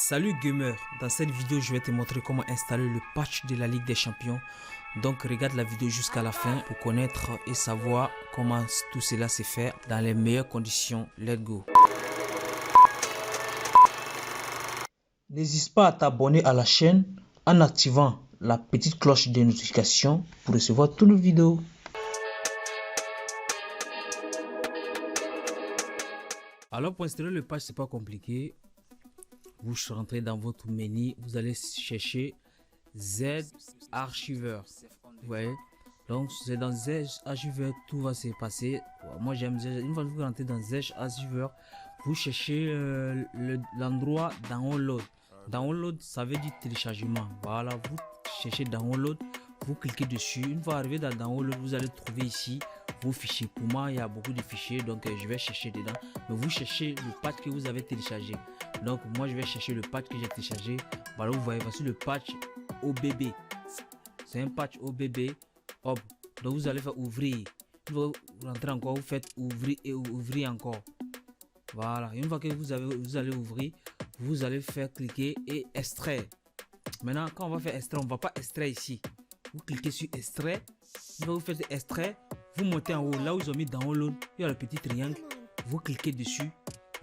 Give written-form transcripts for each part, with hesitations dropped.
Salut gamer, dans cette vidéo je vais te montrer comment installer le patch de la Ligue des Champions. Donc regarde la vidéo jusqu'à la fin pour connaître et savoir comment tout cela se fait dans les meilleures conditions. Let's go. N'hésite pas à t'abonner à la chaîne en activant la petite cloche de notification pour recevoir toutes nos vidéos. Alors pour installer le patch, c'est pas compliqué. Vous rentrez dans votre menu, vous allez chercher Z Archiveur. Vous voyez, donc c'est dans Z Archiveur tout va se passer. Moi j'aime Z. Une fois que vous rentrez dans Z Archiveur, vous cherchez l'endroit download. Download, ça veut dire téléchargement. Voilà, vous cherchez download, vous cliquez dessus. Une fois arrivé dans download, vous allez trouver ici vos fichiers. Pour moi, il y a beaucoup de fichiers, donc je vais chercher dedans. Mais vous cherchez le patch que vous avez téléchargé. Donc moi, je vais chercher le patch que j'ai téléchargé. Voilà, vous voyez, voici le patch OBB. C'est un patch OBB. Hop. Donc vous allez faire ouvrir. Une fois que vous rentrez encore, vous faites ouvrir et ouvrir encore. Voilà. Une fois que vous allez ouvrir, vous allez faire cliquer et extraire. Maintenant, quand on va faire extraire, on ne va pas extraire ici. Vous cliquez sur extrait. Une fois que vous faites extrait, vous montez en haut. Là où ils ont mis download, il y a le petit triangle. Vous cliquez dessus.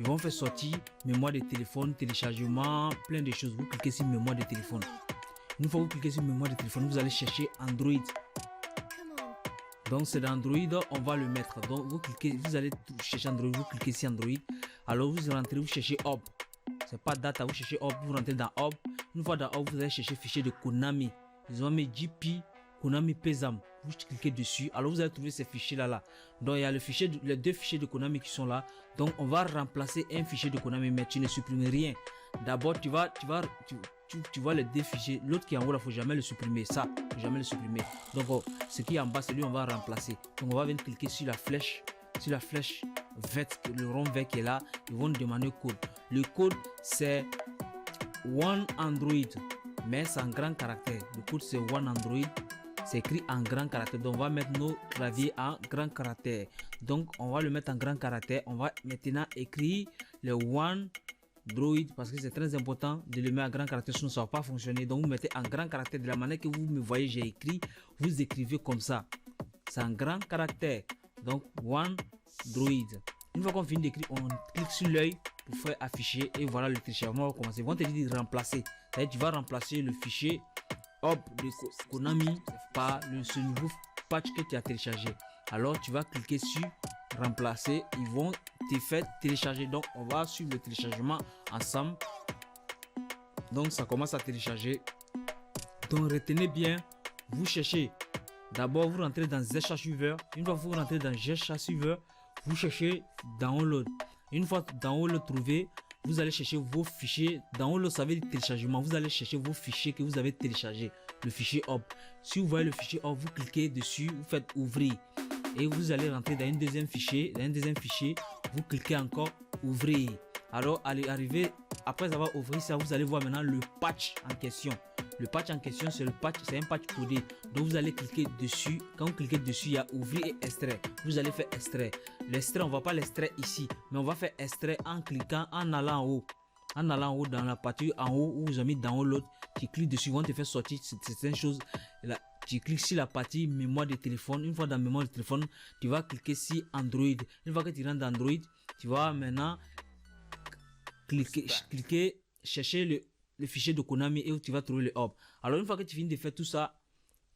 Ils vont faire sortir mémoire de téléphone, téléchargement, plein de choses. Vous cliquez sur mémoire de téléphone. Une fois que vous cliquez sur mémoire de téléphone, vous allez chercher Android. Donc c'est dans Android, on va le mettre. Donc vous cliquez, vous allez chercher Android, vous cliquez sur Android. Alors vous rentrez, vous cherchez Hub. C'est pas data, vous cherchez Hub, vous rentrez dans Hub. Une fois dans Hub, vous allez chercher fichier de Konami. Ils ont mis GP, Konami Pesam. Vous cliquez dessus, alors vous allez trouver ces fichiers là. Donc il y a les deux fichiers de Konami qui sont là. Donc on va remplacer un fichier de Konami, mais tu ne supprimes rien. D'abord tu vois les deux fichiers. L'autre qui est en haut là, faut jamais le supprimer. Ça, faut jamais le supprimer. Donc ce qui est en bas, c'est lui on va remplacer. Donc on va venir cliquer sur la flèche verte, le rond vert qui est là. Ils vont nous demander le code. Le code c'est One Android, mais c'est en grand caractère. Le code c'est One Android. C'est écrit en grand caractère. Donc on va mettre nos claviers en grand caractère. Donc on va le mettre en grand caractère. On va maintenant écrire le One Android parce que c'est très important de le mettre en grand caractère, sinon ça ne va pas fonctionner. Donc vous mettez en grand caractère de la manière que vous me voyez, j'ai écrit. Vous écrivez comme ça. C'est en grand caractère. Donc One Android. Une fois qu'on finit d'écrire, on clique sur l'œil pour faire afficher et voilà le téléchargement va commencer. Ils vont te dire de remplacer. C'est-à-dire tu vas remplacer le fichier Hop de Konami par ce nouveau patch que tu as téléchargé. Alors tu vas cliquer sur remplacer, ils vont te faire télécharger. Donc on va suivre le téléchargement ensemble. Donc ça commence à télécharger. Donc retenez bien, vous cherchez d'abord, vous rentrez dans Z-Archiveur. Une fois que vous rentrez dans Z-Archiveur, vous cherchez download. Une fois download trouvé, vous allez chercher vos fichiers. Download, ça veut dire téléchargement. Vous allez chercher vos fichiers que vous avez téléchargés. Le fichier Hub. Si vous voyez le fichier Hub, vous cliquez dessus, vous faites ouvrir. Et vous allez rentrer dans un deuxième fichier. Vous cliquez encore ouvrir. Alors, arriver, après avoir ouvert ça, vous allez voir maintenant le patch en question. Le patch en question, c'est un patch codé. Donc vous allez cliquer dessus. Quand vous cliquez dessus, il y a ouvrir et extrait. Vous allez faire extrait. L'extrait, on ne va pas l'extrait ici, mais on va faire extrait en cliquant, en allant en haut. En allant en haut dans la partie en haut où vous avez mis download, tu cliques dessus, ils vont te faire sortir certaines choses. Là, tu cliques sur la partie mémoire de téléphone. Une fois dans mémoire de téléphone, tu vas cliquer sur Android. Une fois que tu rentres dans Android, tu vas maintenant cliquer, chercher le fichier de Konami et tu vas trouver le Hub. Alors une fois que tu finis de faire tout ça,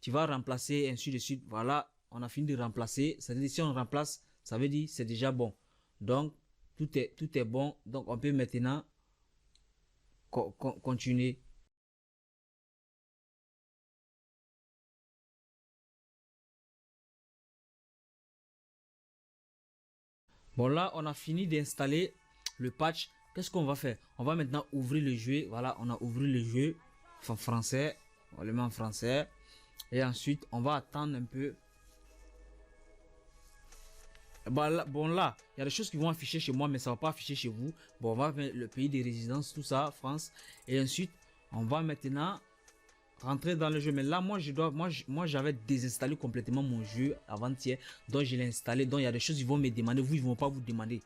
tu vas remplacer ainsi de suite. Voilà, on a fini de remplacer. C'est-à-dire si on remplace, ça veut dire c'est déjà bon. Donc tout est bon. Donc on peut maintenant continuer. Bon là on a fini d'installer le patch. Qu'est-ce qu'on va faire? On va maintenant ouvrir le jeu. Voilà, on a ouvert le jeu en français. On le met en français. Et ensuite, on va attendre un peu. Bon là, il y a des choses qui vont afficher chez moi, mais ça ne va pas afficher chez vous. Bon, on va mettre le pays de résidence, tout ça, France. Et ensuite, on va maintenant rentrer dans le jeu. Mais là, moi j'avais désinstallé complètement mon jeu avant-hier. Donc, je l'ai installé. Donc, il y a des choses qu'ils vont me demander. Vous, ils ne vont pas vous demander.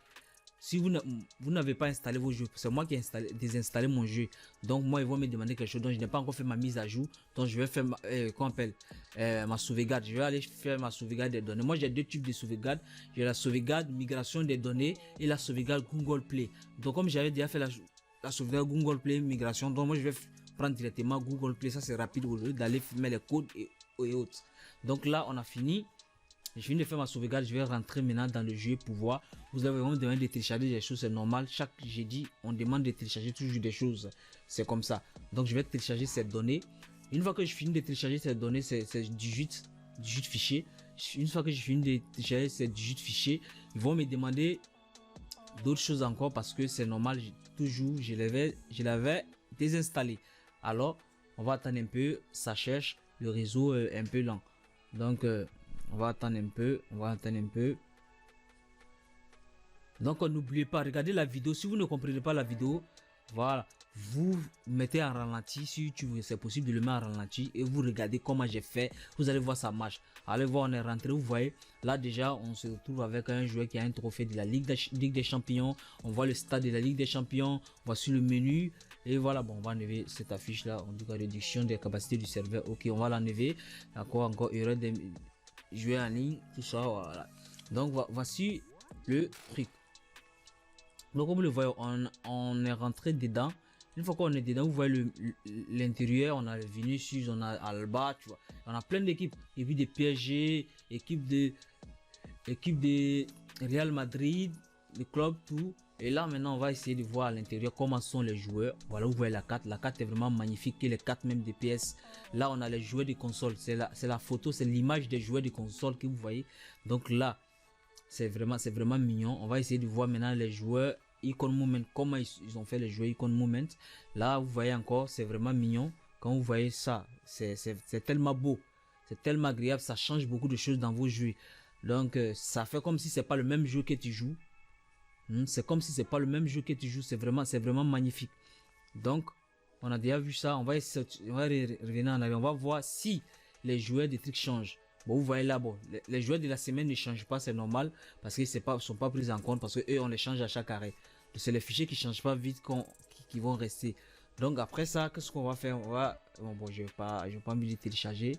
si vous n'avez pas installé vos jeux, c'est moi qui ai désinstallé mon jeu. Donc moi, ils vont me demander quelque chose. Donc je n'ai pas encore fait ma mise à jour. Donc je vais faire ma sauvegarde. Je vais aller faire ma sauvegarde des données. Moi, j'ai deux types de sauvegarde. J'ai la sauvegarde migration des données et la sauvegarde Google Play. Donc comme j'avais déjà fait la sauvegarde Google Play migration, donc moi je vais prendre directement Google Play. Ça c'est rapide au lieu d'aller mettre les codes et autres. Donc là, on a fini. Je viens de faire ma sauvegarde, je vais rentrer maintenant dans le jeu pour voir. Vous avez vraiment demandé de télécharger des choses, c'est normal. Chaque jeudi, on demande de télécharger toujours des choses. C'est comme ça. Donc je vais télécharger ces données. Une fois que je finis de télécharger ces données, c'est 18 fichiers. Une fois que je finis de télécharger ces 18 fichiers, ils vont me demander d'autres choses encore parce que c'est normal. Toujours, je l'avais désinstallé. Alors, on va attendre un peu. Ça cherche. Le réseau est un peu lent. Donc, on va attendre un peu. Donc, n'oubliez pas, regardez la vidéo. Si vous ne comprenez pas la vidéo, voilà, vous mettez en ralenti. Si YouTube, c'est possible de le mettre en ralenti et vous regardez comment j'ai fait. Vous allez voir ça marche. Allez voir, on est rentré. Vous voyez, là déjà, on se retrouve avec un joueur qui a un trophée de la Ligue des Champions. On voit le stade de la Ligue des Champions. Voici le menu. Et voilà, bon, on va enlever cette affiche là. On dit la réduction des capacités du serveur. Ok, on va l'enlever. D'accord, encore, il y aurait des jouer en ligne, tout ça, voilà. Donc voici le truc. Donc comme vous le voyez, on est rentré dedans. Une fois qu'on est dedans, vous voyez l'intérieur. On a Vinicius, on a Alba, tu vois. On a plein d'équipes, et puis des PSG, équipe de Real Madrid, le club, tout. Et là maintenant on va essayer de voir à l'intérieur comment sont les joueurs. Voilà, vous voyez la carte est vraiment magnifique, et les cartes même des PS. Là on a les joueurs de console, c'est la photo, c'est l'image des joueurs de console que vous voyez. Donc là c'est vraiment mignon. On va essayer de voir maintenant les joueurs Icon Moment, comment ils ont fait les joueurs Icon Moment. Là vous voyez encore, c'est vraiment mignon. Quand vous voyez ça, c'est tellement beau, c'est tellement agréable, ça change beaucoup de choses dans vos jeux. Donc ça fait comme si c'est pas le même jeu que tu joues. C'est comme si c'est pas le même jeu que tu joues. C'est vraiment magnifique. Donc on a déjà vu ça. On va revenir en arrière. On va voir si les joueurs des trucs changent. Bon, vous voyez là, bon, les joueurs de la semaine ne changent pas, c'est normal, parce qu'ils sont pas pris en compte, parce que eux on les change à chaque arrêt. C'est les fichiers qui changent pas vite qui vont rester. Donc après ça, qu'est-ce qu'on va faire? On va je vais pas envie de télécharger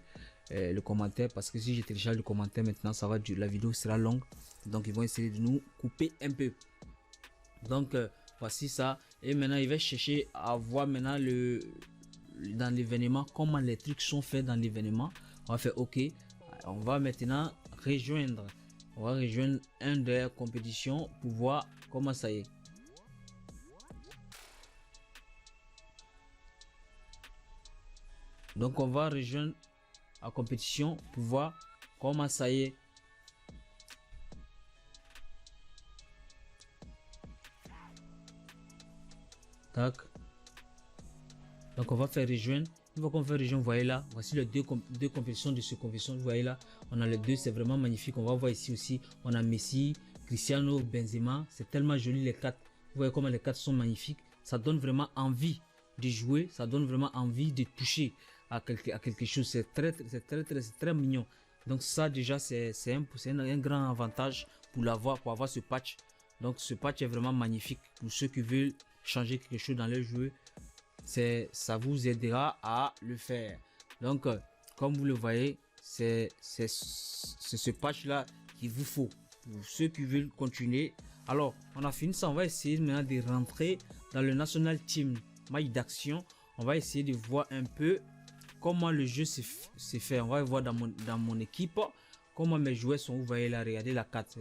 le commentaire, parce que si je télécharge le commentaire maintenant, ça va la vidéo sera longue. Donc ils vont essayer de nous couper un peu. Donc voici ça, et maintenant il va chercher à voir maintenant dans l'événement comment les trucs sont faits dans l'événement. On va faire OK. On va maintenant rejoindre un des compétitions pour voir comment ça y est. Donc on va rejoindre la compétition pour voir comment ça y est. Tac. Donc on va faire rejoindre. Une fois qu'on fait rejoindre, vous voyez là, voici les deux compétitions de ce compétition. Vous voyez là, on a les deux, c'est vraiment magnifique. On va voir ici aussi, on a Messi, Cristiano, Benzema. C'est tellement joli les quatre. Vous voyez comment les quatre sont magnifiques. Ça donne vraiment envie de jouer, ça donne vraiment envie de toucher à quelque chose. C'est très mignon. Donc ça déjà c'est un grand avantage pour avoir ce patch. Donc ce patch est vraiment magnifique pour ceux qui veulent changer quelque chose dans leur jeu. Ça vous aidera à le faire. Donc comme vous le voyez, c'est ce patch là qu'il vous faut pour ceux qui veulent continuer. Alors on a fini ça, on va essayer maintenant de rentrer dans le National Team match d'action. On va essayer de voir un peu comment le jeu se fait. On va voir dans mon équipe comment mes joueurs sont. Vous voyez là, regardez la carte,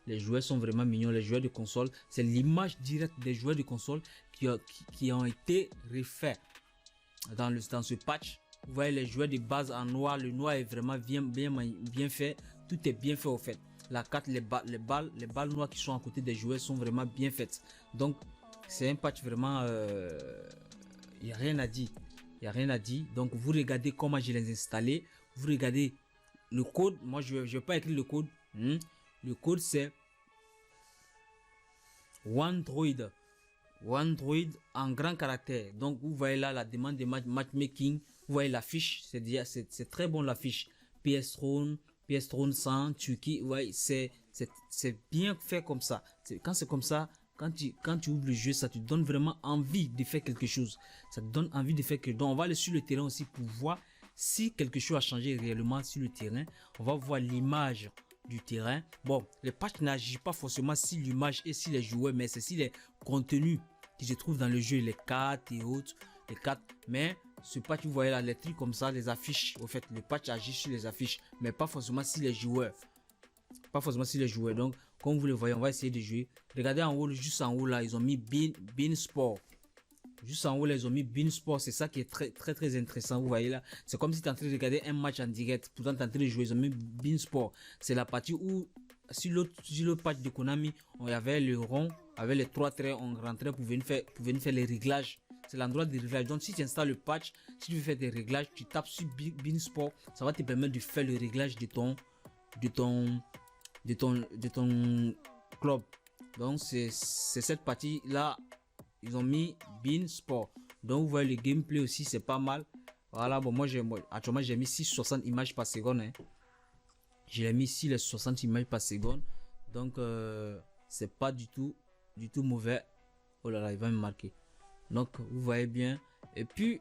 les joueurs sont vraiment mignons. Les joueurs de console, c'est l'image directe des joueurs de console qui ont été refaits dans ce patch. Vous voyez les joueurs de base en noir, le noir est vraiment bien fait, tout est bien fait au fait. La carte, les balles noires qui sont à côté des joueurs sont vraiment bien faites. Donc c'est un patch vraiment, il n'y a rien à dire. Donc vous regardez comment je les ai installés, vous regardez le code. Moi je vais pas écrire le code. Le code c'est OneDroid en grand caractère. Donc vous voyez là la demande de matchmaking. Vous voyez l'affiche, c'est très bon l'affiche. PS Throne 100 Turquie. Ouais, c'est c'est bien fait comme ça. Quand c'est comme ça, quand tu ouvres le jeu, ça te donne vraiment envie de faire quelque chose. Ça te donne envie de faire quelque chose. Donc on va aller sur le terrain aussi pour voir si quelque chose a changé réellement sur le terrain. On va voir l'image du terrain. Bon, les patchs n'agissent pas forcément sur l'image et sur les joueurs, mais c'est sur les contenus qui se trouvent dans le jeu, les cartes et autres, les cartes. Mais ce patch, vous voyez là, les trucs comme ça, les affiches, au fait, le patch agit sur les affiches, mais pas forcément sur les joueurs. Pas forcément sur les joueurs. Donc, comme vous le voyez, on va essayer de jouer. Regardez en haut, juste en haut là, ils ont mis Bean Sport. Juste en haut là, ils ont mis Bean Sport. C'est ça qui est très intéressant. Vous voyez là, c'est comme si tu es en train de regarder un match en direct. Pourtant, tu es en train de jouer. Ils ont mis Bean Sport. C'est la partie où, sur le patch de Konami, on y avait le rond, avec les 3 traits, on rentrait pour venir faire les réglages. C'est l'endroit des réglages. Donc, si tu installes le patch, si tu veux faire des réglages, tu tapes sur Bean Sport. Ça va te permettre de faire le réglage de ton club. Donc c'est cette partie là, ils ont mis Bean Sport. Donc vous voyez le gameplay aussi, c'est pas mal. Voilà, bon, actuellement j'ai mis 660 images par seconde, hein. Je l'ai mis ici les 60 images par seconde. Donc c'est pas du tout mauvais. Oh là là, il va me marquer. Donc vous voyez bien. Et puis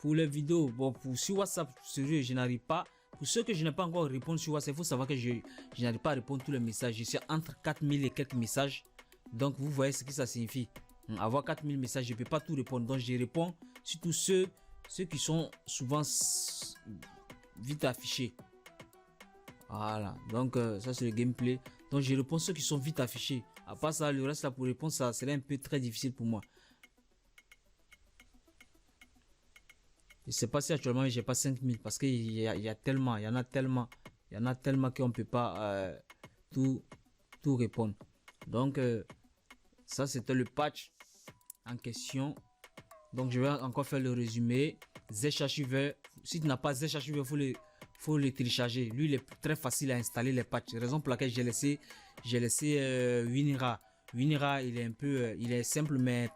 pour les vidéos, bon, sur WhatsApp, sérieux, je n'arrive pas. Pour ceux que je n'ai pas encore répondu sur WhatsApp, il faut savoir que je n'arrive pas à répondre tous les messages. Je suis entre 4000 et quelques messages. Donc vous voyez ce que ça signifie. Avoir 4000 messages, je ne peux pas tout répondre. Donc je réponds surtout ceux qui sont souvent vite affichés. Voilà. Donc ça c'est le gameplay. Donc je réponds ceux qui sont vite affichés. À part ça, le reste là pour répondre, ça serait un peu très difficile pour moi. Je sais pas si actuellement j'ai pas 5000 parce qu'il y en a tellement qu'on peut pas tout répondre. Donc ça c'était le patch en question. Donc je vais encore faire le résumé. ZArchiver, si tu n'as pas ZArchiver, faut le télécharger. Lui il est très facile à installer les patchs. Raison pour laquelle j'ai laissé Winira. Winira il est simple, mais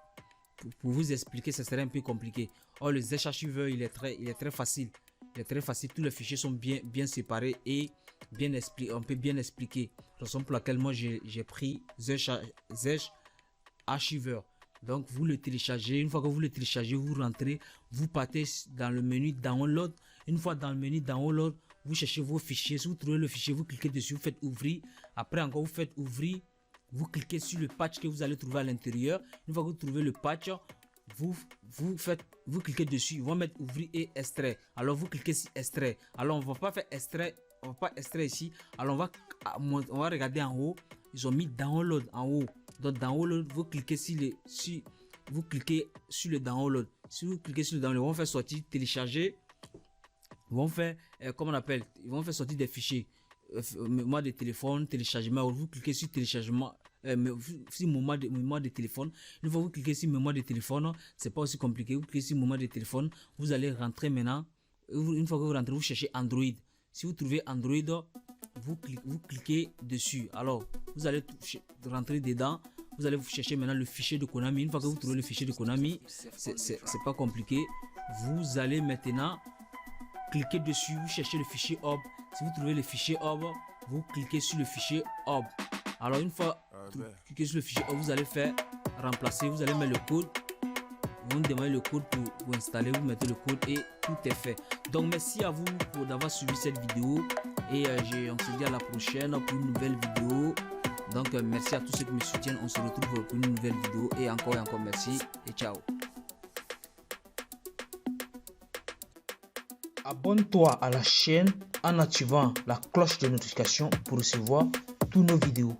pour vous expliquer ça serait un peu compliqué. Oh, le ZArchiver il est très facile. Il est très facile. Tous les fichiers sont bien séparés et on peut bien expliquer. Raison pour laquelle moi j'ai pris ZArchiver. Donc vous le téléchargez. Une fois que vous le téléchargez, vous rentrez, vous partez dans le menu download. Une fois dans le menu download, vous cherchez vos fichiers. Si vous trouvez le fichier, vous cliquez dessus, vous faites ouvrir. Après encore, vous faites ouvrir. Vous cliquez sur le patch que vous allez trouver à l'intérieur. Une fois que vous trouvez le patch, vous cliquez dessus. Ils vont mettre ouvrir et extrait. Alors vous cliquez sur extrait. Alors on va pas faire extrait, on va pas extrait ici. Alors on va regarder en haut. Ils ont mis download en haut. Donc download, vous cliquez sur le download. Si vous cliquez sur le download, ils vont faire sortir télécharger. Ils vont faire ils vont faire sortir des fichiers. Mémoire de téléphone, téléchargement. Vous cliquez sur téléchargement, sur mémoire de téléphone. Une fois que vous cliquez sur mémoire de téléphone, c'est pas aussi compliqué. Vous cliquez sur mémoire de téléphone, vous allez rentrer maintenant. Une fois que vous rentrez, vous cherchez Android. Si vous trouvez Android, vous cliquez dessus. Alors vous allez rentrer dedans. Vous allez vous chercher maintenant le fichier de Konami. Une fois que vous trouvez le fichier de Konami, c'est pas compliqué. Vous allez maintenant cliquer dessus, vous cherchez le fichier hub. Si vous trouvez le fichier hub, vous cliquez sur le fichier hub. Alors une fois cliquez sur le fichier hub, vous allez faire remplacer, vous allez mettre le code. Vous demandez le code pour installer, vous mettez le code et tout est fait. Donc merci à vous d'avoir suivi cette vidéo et on se dit à la prochaine pour une nouvelle vidéo. Donc merci à tous ceux qui me soutiennent. On se retrouve pour une nouvelle vidéo et encore merci et ciao. Abonne-toi à la chaîne en activant la cloche de notification pour recevoir toutes nos vidéos.